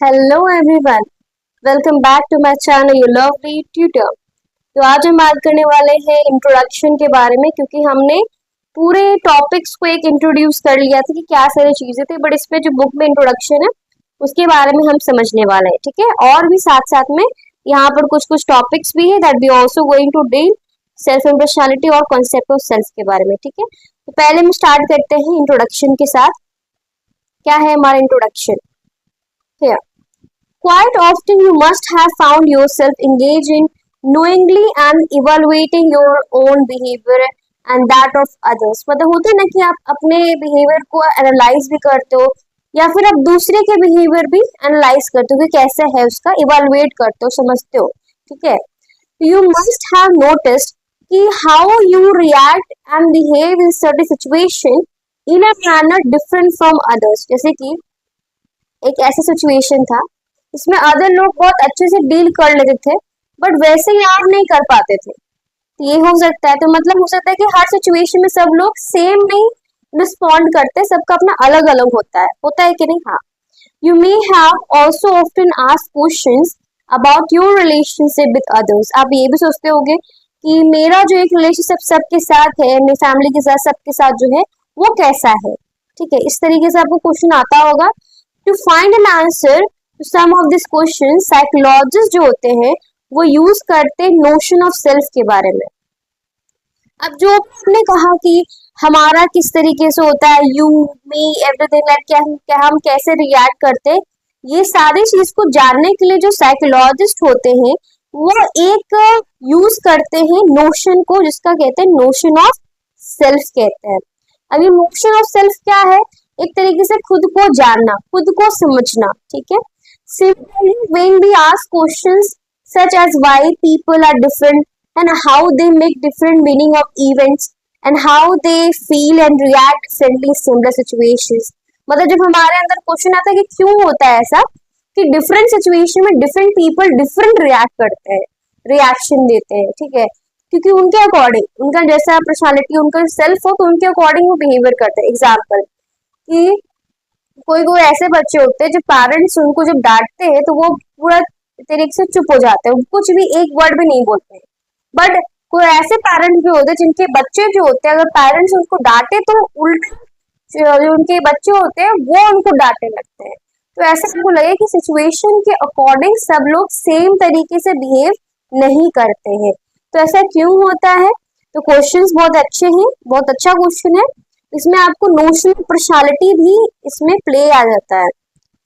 Hello everyone, welcome back to my channel you lovely tutor. तो आज हम बात करने वाले हैं इंट्रोडक्शन के बारे में, क्योंकि हमने पूरे टॉपिक्स को एक इंट्रोड्यूस कर लिया था कि क्या सारी चीजें थी, बट इसमें जो बुक में इंट्रोडक्शन है उसके बारे में हम समझने वाले हैं। ठीक है, और भी साथ साथ में यहाँ पर कुछ कुछ टॉपिक्स भी है that we also going to deal self personality और कॉन्सेप्ट ऑफ सेल्फ के बारे में। ठीक है, तो पहले हम स्टार्ट करते हैं इंट्रोडक्शन के साथ। क्या है हमारा introduction? Quite often you must have found yourself engaged in knowingly and evaluating your own behavior and that of others। मतलब होता है ना कि आप अपने बिहेवियर को एनालाइज भी करते हो या फिर आप दूसरे के बिहेवियर भी एनालाइज करते हो कि कैसा है, उसका इवेलुएट करते हो, समझते हो। ठीक है, यू मस्ट हैव नोटिस्ड कि how you react and behave in certain situation in a manner different from others. जैसे कि एक ऐसा सिचुएशन था इसमें अदर लोग बहुत अच्छे से डील कर लेते थे, बट वैसे ही आप नहीं कर पाते थे। तो ये हो सकता है, तो मतलब हो सकता है कि हर सिचुएशन में सब लोग सेम नहीं रिस्पॉन्ड करते, सबका अपना अलग अलग होता है कि नहीं? हाँ। You may have also often asked questions about your relationship with others. आप ये भी सोचते होंगे कि मेरा जो एक रिलेशनशिप सबके साथ है, मेरी फैमिली के साथ, सबके साथ जो है वो कैसा है। ठीक है, इस तरीके से आपको क्वेश्चन आता होगा। To find an answer some of this question psychologist जो होते हैं वो यूज करते हैं नोशन ऑफ सेल्फ के बारे में। अब जो आपने कहा कि हमारा किस तरीके से होता है, यू मी एवरीथिंग, लाइक क्या हम कैसे रिएक्ट करते हैं, ये सारी चीज को जानने के लिए जो साइकोलॉजिस्ट होते हैं वो एक यूज करते हैं नोशन को, जिसका कहते हैं नोशन ऑफ सेल्फ कहते हैं। अब ये नोशन ऑफ सेल्फ क्या है? एक तरीके से खुद को जानना, खुद को समझना। ठीक है, simply when we ask questions such as why people are different and how they make different meaning of events and how they feel and react differently in similar situations। मतलब जब हमारे अंदर क्वेश्चन आता है कि क्यों होता है ऐसा कि डिफरेंट सिचुएशन में डिफरेंट पीपल डिफरेंट रिएक्ट करते हैं, रिएक्शन देते हैं। ठीक है, क्योंकि उनके अकॉर्डिंग, उनका जैसा पर्सनालिटी, उनका सेल्फ हो, तो उनके अकॉर्डिंग वो बिहेवियर करते हैं। एग्जाम्पल कि कोई कोई ऐसे बच्चे होते हैं जो पेरेंट्स उनको जब डांटते हैं तो वो पूरा तरीके से चुप हो जाते हैं, कुछ भी एक वर्ड भी नहीं बोलते हैं। बट कोई ऐसे पेरेंट्स भी होते हैं जिनके बच्चे जो होते हैं, अगर पेरेंट्स उनको डांटे तो उल्टा जो उनके बच्चे होते हैं वो उनको डांटने लगते हैं। तो ऐसा आपको लगे कि सिचुएशन के अकॉर्डिंग सब लोग सेम तरीके से बिहेव नहीं करते हैं। तो ऐसा क्यों होता है? तो क्वेश्चंस बहुत अच्छे हैं, बहुत अच्छा क्वेश्चन है। इसमें आपको नोशन ऑफ पर्सनालिटी भी इसमें प्ले आ जाता है,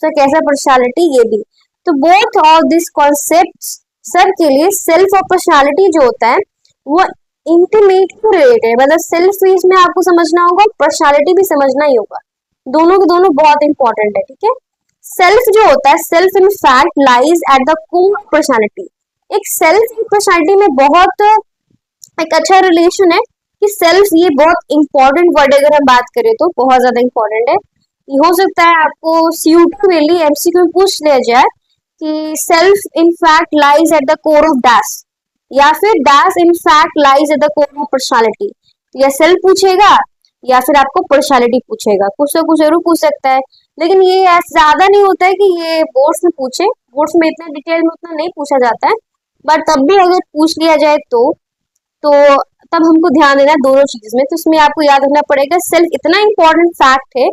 तो कैसा पर्सनालिटी ये भी। तो बोथ ऑफ दिस कॉन्सेप्ट्स सब के लिए सेल्फ और पर्सनालिटी जो होता है वो इंटीमेटली रिलेटेड है। मतलब सेल्फ भी इसमें आपको समझना होगा, पर्सनालिटी भी समझना ही होगा, दोनों के दोनों बहुत इंपॉर्टेंट है। ठीक है, सेल्फ जो होता है, self in fact lies at the core personality. एक सेल्फ पर्सनालिटी में बहुत एक अच्छा रिलेशन है कि सेल्फ, ये बहुत इंपॉर्टेंट वर्ड अगर हम बात करें तो बहुत ज्यादा इंपॉर्टेंट है। हो सकता है आपको सीयूटी में एमसीक्यू पूछ लिया जाए कि self in fact lies at the core of dash, या फिर dash in fact lies at the core of personality. या सेल्फ पूछेगा या फिर आपको पर्सनालिटी पूछेगा, कुछ ना कुछ जरूर पूछ सकता है। लेकिन ये ज्यादा नहीं होता है कि ये बोर्ड्स में पूछे, बोर्ड्स में इतना डिटेल में उतना नहीं पूछा जाता है, बट तब भी अगर पूछ लिया जाए तो तब हमको ध्यान देना दोनों चीज में। तो इसमें आपको याद रखना पड़ेगा सेल्फ इतना इंपॉर्टेंट फैक्ट है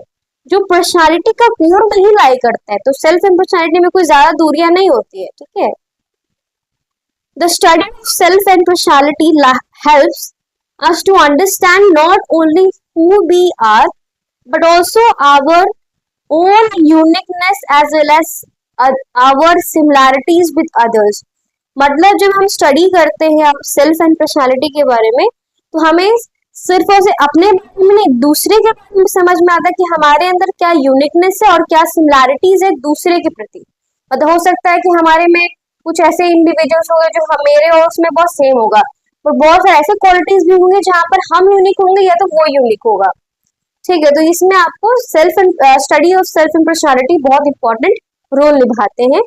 जो पर्सनालिटी का कोर में ही लाई करता है। तो सेल्फ एंड पर्सनालिटी में कोई ज्यादा दूरियां नहीं होती है। ठीक है, the study of self and personality helps us to understand not only who we are but also our own uniqueness as well as our similarities with others। मतलब जब हम स्टडी करते हैं सेल्फ एंड पर्सनालिटी के बारे में तो हमें सिर्फ और सिर्फ अपने बारे में नहीं, दूसरे के बारे में समझ में आता है कि हमारे अंदर क्या यूनिकनेस है और क्या सिमिलैरिटीज है दूसरे के प्रति। मतलब हो सकता है कि हमारे में कुछ ऐसे इंडिविजुअल्स होंगे जो मेरे और उसमें बहुत सेम होगा, और बहुत सारे ऐसे क्वालिटीज भी होंगे जहाँ पर हम यूनिक होंगे या तो वो यूनिक होगा। ठीक है, तो इसमें आपको self and study of self and personality बहुत इंपॉर्टेंट रोल निभाते हैं।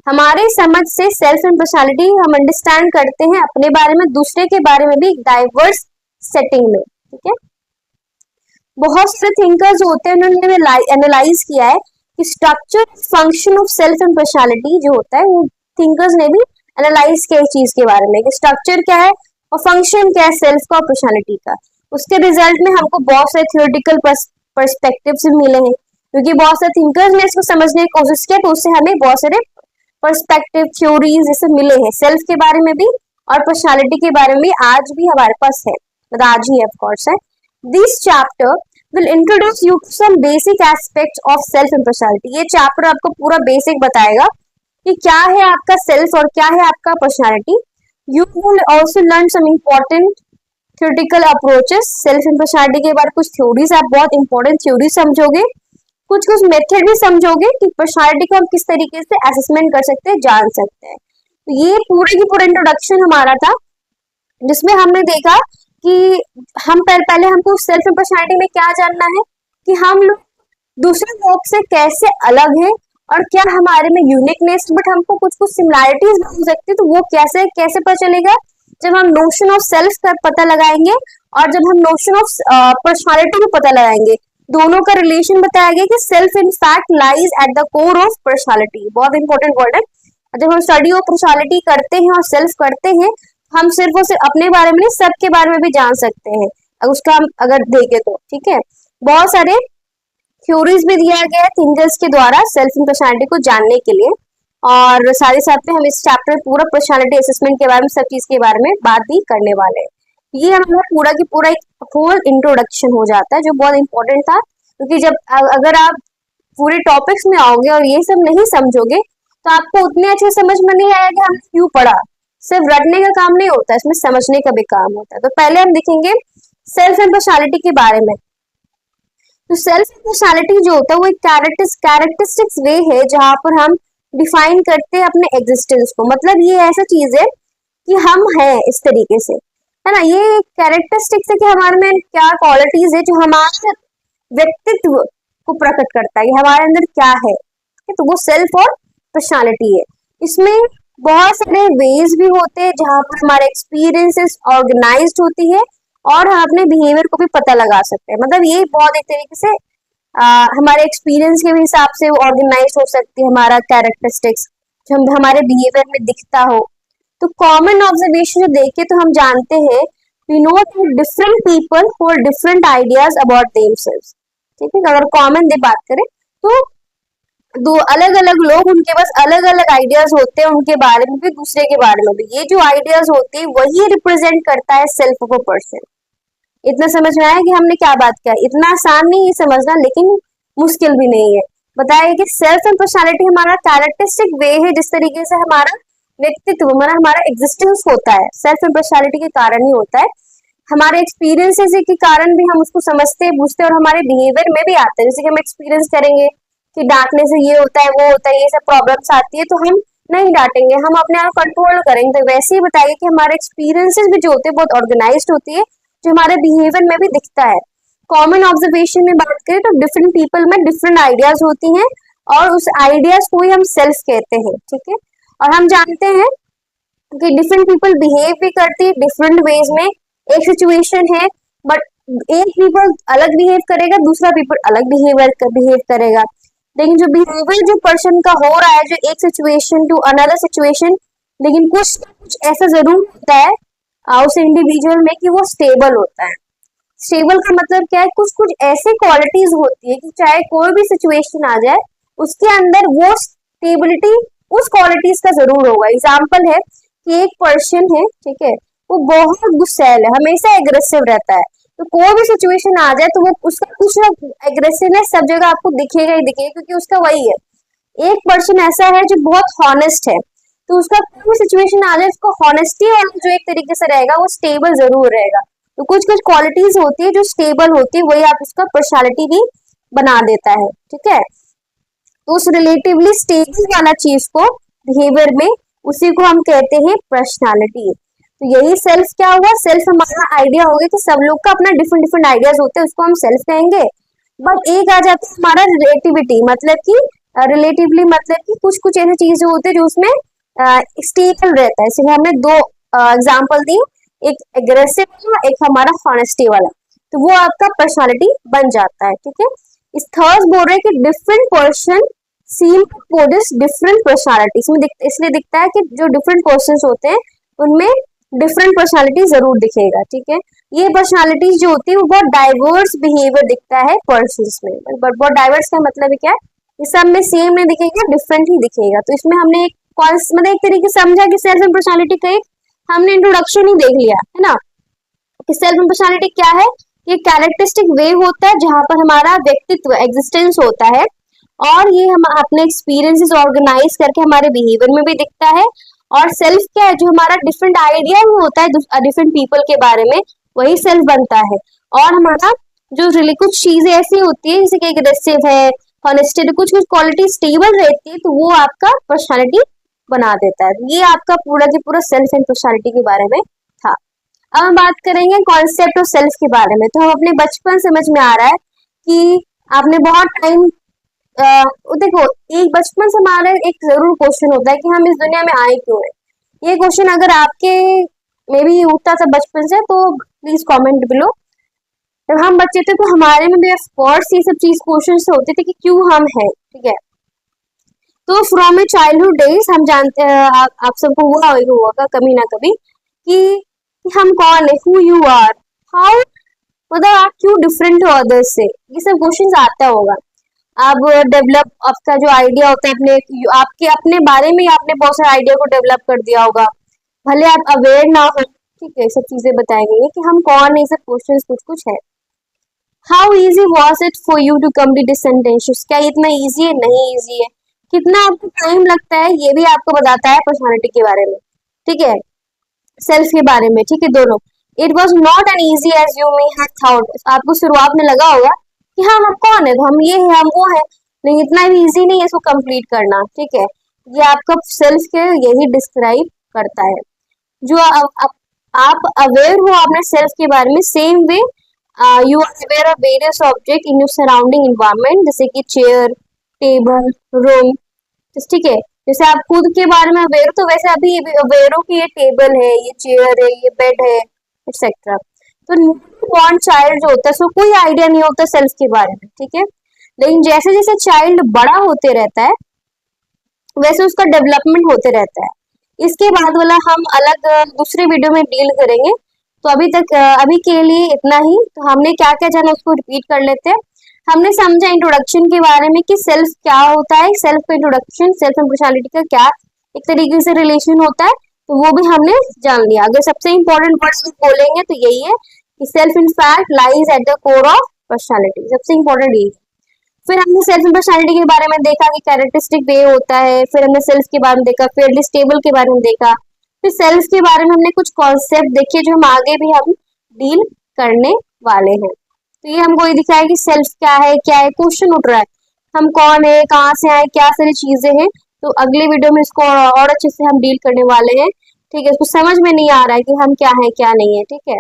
हमारे समझ से सेल्फ एंड पर्सनालिटी हम अंडरस्टैंड करते हैं अपने बारे में, दूसरे के बारे में भी डाइवर्स सेटिंग में। ठीक है, बहुत सारे थिंकर्स होते हैं, उन्होंने एनालाइज किया है कि structure function of self and personality जो होता है वो थिंकर्स ने भी एनालाइज किया इस चीज के बारे में कि स्ट्रक्चर क्या है और फंक्शन क्या है सेल्फ का और पर्सनालिटी का। उसके रिजल्ट में हमको बहुत सारे थियोरेटिकल पर्सपेक्टिव्स मिले हैं, क्योंकि बहुत सारे थिंकर्स ने इसको समझने की कोशिश किया, तो उससे हमें बहुत सारे पर्सपेक्टिव थ्योरीज जैसे मिले हैं सेल्फ के बारे में भी और पर्सनालिटी के बारे में आज भी हमारे पास है, मतलब आज ही ऑफ कोर्स है। This chapter will introduce you to some basic aspects of self and personality. ये चैप्टर आपको पूरा बेसिक बताएगा कि क्या है आपका सेल्फ और क्या है आपका personality. You will also learn some important theoretical approaches. Self and personality के बारे कुछ थ्योरीज, आप बहुत इंपॉर्टेंट थ्योरी समझोगे, कुछ कुछ मेथड भी समझोगे कि पर्सनालिटी को हम किस तरीके से असेसमेंट कर सकते हैं, जान सकते हैं। तो ये पूरे की पूरा इंट्रोडक्शन हमारा था, जिसमें हमने देखा कि हम पहले हमको सेल्फ एंड पर्सनालिटी में क्या जानना है कि हम लोग दूसरे लोग से कैसे अलग है और क्या हमारे में यूनिकनेस, बट हमको कुछ कुछ सिमिलैरिटीज हो सकती है। तो वो कैसे कैसे पता चलेगा, जब हम नोशन ऑफ सेल्फ का पता लगाएंगे और जब हम नोशन ऑफ पर्सनालिटी को पता लगाएंगे, दोनों का रिलेशन बताया गया कि self in fact lies at the core of personality. बहुत इंपॉर्टेंट वर्ड है। जब हम स्टडी ऑफ पर्सनालिटी करते हैं और सेल्फ करते हैं, हम सिर्फ और सिर्फ अपने बारे में नहीं, सबके बारे में भी जान सकते हैं अगर उसका हम अगर देखें तो, ठीक है। बहुत सारे थ्योरीज भी दिया गया है थिंकर्स के द्वारा सेल्फ इन पर्सनालिटी को जानने के लिए, और साथ ही साथ में हम इस चैप्टर में पूरा पर्सनालिटी असेसमेंट के बारे में, सब चीज के बारे में बात भी करने वाले हैं। ये हमारा पूरा की पूरा एक होल इंट्रोडक्शन हो जाता है, जो बहुत इंपॉर्टेंट था, क्योंकि जब अगर आप पूरे टॉपिक्स में आओगे और ये सब नहीं समझोगे तो आपको उतने अच्छे समझ में नहीं आएगा कि हमने क्यों पढ़ा। सिर्फ रटने का काम नहीं होता, इसमें समझने का भी काम होता है। तो पहले हम देखेंगे सेल्फ एंड पर्सनालिटी के बारे में। तो सेल्फ एंड पर्सनालिटी जो होता है वो एक कैरेक्टरिस्टिक्स वे है जहां पर हम डिफाइन करते हैं अपने एग्जिस्टेंस को। मतलब ये ऐसा चीज है कि हम हैं इस तरीके से, है ना। ये कैरेक्टरिस्टिक्स है कि हमारे में क्या क्वालिटीज है जो हमारे व्यक्तित्व को प्रकट करता है, ये हमारे अंदर क्या है। तो वो सेल्फ और पर्सनालिटी है। इसमें बहुत सारे वेज भी होते हैं जहां पर हमारे एक्सपीरियंसेस ऑर्गेनाइज्ड होती है और हम अपने बिहेवियर को भी पता लगा सकते हैं। मतलब ये बहुत एक तरीके से हमारे एक्सपीरियंस के हिसाब से ऑर्गेनाइज हो सकती है हमारा कैरेक्टरिस्टिक्स, जो हमारे बिहेवियर में दिखता हो। तो कॉमन ऑब्जर्वेशन जो देखे तो हम जानते हैं we know that different people hold different ideas about themselves. ठीक है, अगर कॉमन दे बात करें तो दो अलग अलग लोग, उनके पास अलग अलग आइडियाज होते हैं उनके बारे में भी, दूसरे के बारे में भी। ये जो आइडियाज होते हैं वही रिप्रेजेंट करता है सेल्फ ऑफ अ पर्सन। इतना समझ में आया कि हमने क्या बात किया। इतना आसान नहीं है समझना, लेकिन मुश्किल भी नहीं है। बताया कि सेल्फ एंड पर्सनालिटी हमारा कैरेक्टरिस्टिक वे है, जिस तरीके से हमारा व्यक्तित्व, हमारा एग्जिस्टेंस होता है सेल्फ एंड पर्सनालिटी के कारण ही होता है। हमारे एक्सपीरियंसेस के कारण भी हम उसको समझते बूझते और हमारे बिहेवियर में भी आते हैं। जैसे कि हम एक्सपीरियंस करेंगे कि डांटने से ये होता है, वो होता है, ये सब प्रॉब्लम्स आती है, तो हम नहीं डांटेंगे, हम अपने आप कंट्रोल करेंगे। तो वैसे ही बताइए कि हमारे एक्सपीरियंसेस भी जो होते हैं बहुत ऑर्गेनाइज्ड होती है, जो हमारे बिहेवियर में भी दिखता है। कॉमन ऑब्जर्वेशन में बात करें तो डिफरेंट पीपल में डिफरेंट आइडियाज होती हैं और उस आइडियाज को ही हम सेल्फ कहते हैं। ठीक है, और हम जानते हैं कि डिफरेंट पीपल बिहेव भी करती है डिफरेंट वेज में। एक सिचुएशन है बट एक पीपल अलग बिहेव करेगा, दूसरा पीपल अलग बिहेव करेगा। लेकिन जो बिहेवियर जो पर्सन का हो रहा है, जो एक सिचुएशन टू अनदर सिचुएशन, लेकिन कुछ ऐसा जरूर होता है उस इंडिविजुअल में कि वो स्टेबल होता है। स्टेबल का मतलब क्या है, कुछ कुछ ऐसे क्वालिटीज होती है कि चाहे कोई भी सिचुएशन आ जाए उसके अंदर वो स्टेबिलिटी उस क्वालिटीज का जरूर होगा। एग्जाम्पल है कि एक पर्सन है, ठीक है, वो बहुत गुस्सैल है, हमेशा एग्रेसिव रहता है। तो कोई भी सिचुएशन आ जाए तो वो उसका कुछ ना एग्रेसिवनेस सब जगह आपको दिखेगा ही दिखेगा, क्योंकि उसका वही है। एक पर्सन ऐसा है जो बहुत हॉनेस्ट है, तो उसका कोई सिचुएशन आ जाए उसको हॉनेस्टी और जो एक तरीके से रहेगा वो स्टेबल जरूर रहेगा। तो कुछ कुछ क्वालिटीज होती है जो स्टेबल होती है, वही आप उसका पर्सनालिटी भी बना देता है। ठीक है, तो उस रिलेटिवली स्टेबल वाला चीज को बिहेवियर में, उसी को हम कहते हैं पर्सनालिटी। तो यही सेल्फ क्या हुआ, सेल्फ हमारा आइडिया हो गया कि सब लोग का अपना डिफरेंट डिफरेंट आइडियाज होते हैं, उसको हम सेल्फ कहेंगे। बट एक आ जाता है हमारा रिलेटिविटी, मतलब कि रिलेटिवली मतलब कि कुछ कुछ ऐसी चीजें होती है जो उसमें स्टेबल रहता है। इसलिए हमने दो एग्जाम्पल दी, एक एग्रेसिव वाला, एक हमारा हॉनेस्टी वाला, तो वो आपका पर्सनालिटी बन जाता है। ठीक है, इस थर्ड बोल रहे हैं कि different person seem to possess different personality, इसलिए दिखता है कि जो डिफरेंट पर्सन होते हैं उनमें डिफरेंट पर्सनालिटी जरूर दिखेगा, ठीक है। ये पर्सनालिटीज जो होती है वो बहुत डाइवर्स बिहेवियर दिखता है पर्सन में, बट बहुत डाइवर्स का मतलब क्या है, इस सब में सेम नहीं दिखेगा, डिफरेंट ही दिखेगा। तो इसमें हमने मतलब एक तरीके से समझा कि सेल्फ एंड पर्सनालिटी का एक हमने इंट्रोडक्शन ही देख लिया है ना, कि सेल्फ एंड पर्सनालिटी क्या है, ये कैरेक्टरिस्टिक वे होता है जहां पर हमारा व्यक्तित्व एग्जिस्टेंस होता है, और ये हम अपने एक्सपीरियंसेस ऑर्गेनाइज करके हमारे बिहेवियर में भी दिखता है। और सेल्फ क्या है, जो हमारा डिफरेंट आइडिया होता है डिफरेंट पीपल के बारे में, वही सेल्फ बनता है। और हमारा जो रिले कुछ चीजें ऐसी होती है जैसे कि एग्रेसिव है, हॉनेस्टेड, कुछ कुछ क्वालिटी स्टेबल रहती है, तो वो आपका पर्सनालिटी बना देता है। ये आपका पूरा की पूरा सेल्फ एंड पर्सनालिटी के बारे में था। अब हम बात करेंगे कॉन्सेप्ट ऑफ सेल्फ के बारे में। तो हम अपने बचपन समझ में आ रहा है कि आपने बहुत टाइम देखो, एक बचपन से हमारा एक जरूर क्वेश्चन होता है कि हम इस दुनिया में आए क्यों है। ये क्वेश्चन अगर आपके में भी उठता था बचपन से तो प्लीज कमेंट बिलो। जब हम बच्चे थे तो हमारे में भी ऑफकोर्स ये सब चीज क्वेश्चन होते थे कि क्यों हम हैं, ठीक है। तो फ्रॉम ए चाइल्डहुड डेज हम जानते हैं, आप सबको हुआ होगा कभी ना कभी कि हम कौन है, हु यू आर, हाउ, मतलब आप क्यों डिफरेंट हो अदर्स से, ये सब क्वेश्चंस आता होगा। अब डेवलप आपका जो आइडिया होता है अपने आपके अपने बारे में आपने बहुत सारे आइडिया को डेवलप कर दिया होगा, भले आप अवेयर ना हो, ठीक है। सब चीजें बताई गई है कि हम कौन है, सब क्वेश्चंस कुछ कुछ है। How easy was it for you to complete this sentence, क्या इतना इजी है, नहीं इजी है, कितना आपको टाइम लगता है, ये भी आपको बताता है पर्सनालिटी के बारे में, ठीक है, सेल्फ के बारे में, ठीक है, दोनों। It was not an easy as you may have thought, आपको शुरुआत में लगा होगा कि हाँ हम कौन है, तो हम ये है, हम वो है, लेकिन इतना भी ईजी नहीं है इसको कंप्लीट करना, ठीक है। ये आपका सेल्फ के यही डिस्क्राइब करता है। जो आप अवेयर हो अपने सेल्फ के बारे में, same way you are aware of various object in your surrounding environment, जैसे कि चेयर, टेबल, रूम, ठीक है। जैसे आप खुद के बारे में अवेयर हो तो वैसे अभी अवेयर हो कि ये टेबल है, ये चेयर है, ये बेड है, एक्सेट्रा। तो न्यूबॉर्न चाइल्ड जो होता है उसको कोई आइडिया नहीं होता सेल्फ के बारे में, ठीक है। लेकिन जैसे जैसे चाइल्ड बड़ा होते रहता है वैसे उसका डेवलपमेंट होते रहता है। इसके बाद वाला हम अलग दूसरे वीडियो में डील करेंगे। तो अभी के लिए इतना ही। तो हमने क्या क्या जाना उसको रिपीट कर लेते हैं। हमने समझा इंट्रोडक्शन के बारे में कि सेल्फ क्या होता है, self introduction, self and personality का क्या एक तरीके से रिलेशन होता है, तो वो भी हमने जान लिया। अगर सबसे इंपॉर्टेंट वर्ड बोलेंगे तो यही है कि self in fact lies at the core of personality, सबसे इंपॉर्टेंट यही। फिर हमने सेल्फ एंड पर्सनालिटी के बारे में देखा कि कैरेक्टरिस्टिक वे होता है, फिर हमने सेल्फ के बारे में देखा, फेयरली स्टेबल के बारे में देखा, फिर सेल्फ के बारे में हमने कुछ कॉन्सेप्ट देखे जो हम आगे भी हम डील करने वाले हैं। तो ये हमको ये दिखाया कि सेल्फ क्या है, क्वेश्चन उठ रहा है, हम कौन है, कहाँ से आए, क्या सारी चीजें हैं। तो अगले वीडियो में इसको और अच्छे से हम डील करने वाले हैं, ठीक है। इसको समझ में नहीं आ रहा है कि हम क्या है क्या नहीं है, ठीक है।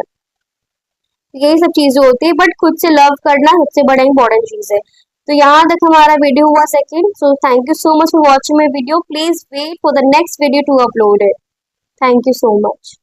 यही सब चीजें होती है, बट खुद से लव करना सबसे बड़ा इंपॉर्टेंट चीज है। तो यहाँ तक हमारा वीडियो हुआ second. So thank you so much for watching my video. Please wait for the next video to upload it. Thank you so much.